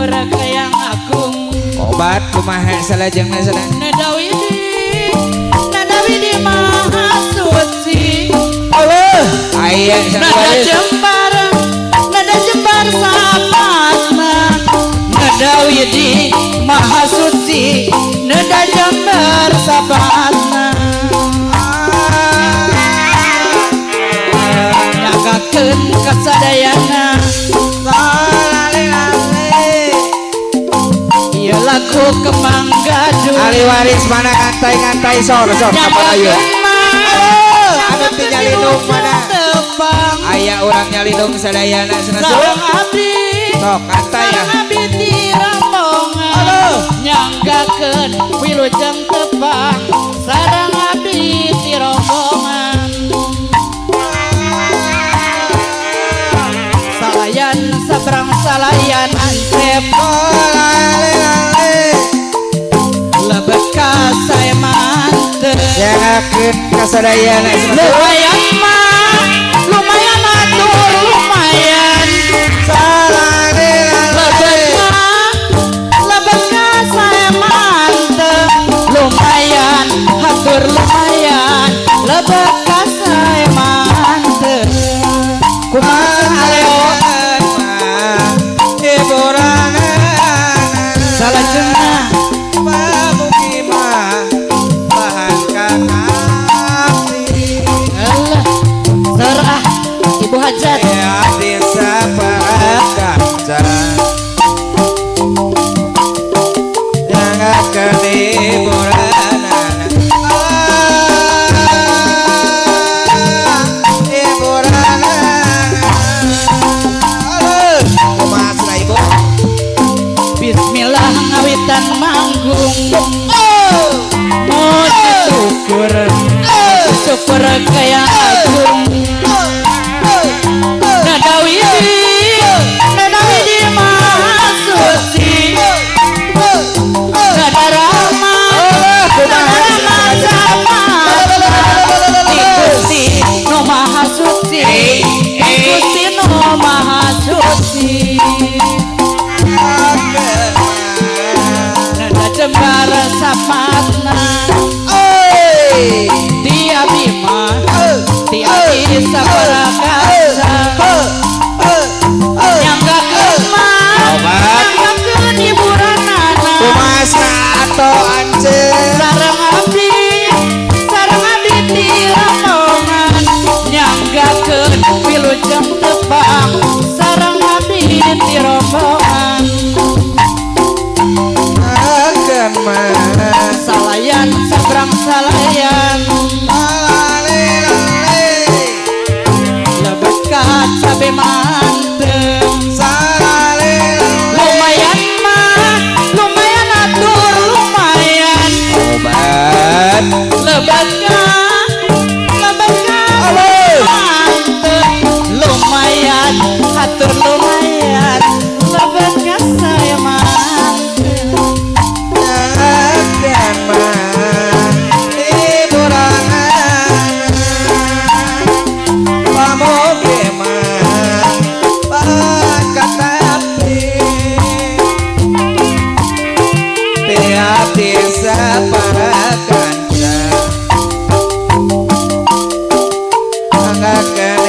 syukur ke yang agung. Obat kumaha salajengna sadaya. Nada widi maha suci. Allah aya Nada jembar sapatna. Nada widi maha suci. Nada jembar sapatna. Nyagakeun kasadayana. Ieu lagu Kemang Gadul. Ali waris mana ngantai sor kapalayu. Anu teu nyalindung mana? Aya urang nyalindung sadayana Sareng senasa. abdi. Sok kantai ya. Sareng abdi ti rombongan. Nyanggakeun wilujeng tepang. Sareng abdi ti rombongan. Salayan sabrang salayan ansep. Lebet ka sae mantep. Jangakeun kasadayana senasa. Lumayan atur lumayan. Lebet ka sae mantep. Lumayan hatur lumayan. Lebet ka sae mantep. Kumaha aleo salajengna Allah serah Ibu Hajat. Bismillah ngawitan manggung. Syukur kaya agung. Nada widi maha suci. Nada rama Gusti no maha suci. Gusti no maha suci. Nada jembar sapatna. Dia bima dia bisa berakasa. Nyanggakeun hiburanana. Sareng abdi ti rombongan. Nyanggakeun wilujeng tepang. Sareng abdi ti rombongan. Salayan sabrang salayan. Lebet ka cabe mantep. Lumayan atur lumayan. Obat Lebet ka mantep. Lumayan atur lumayan. Lebet ka saya mantep. para kanca anggakeun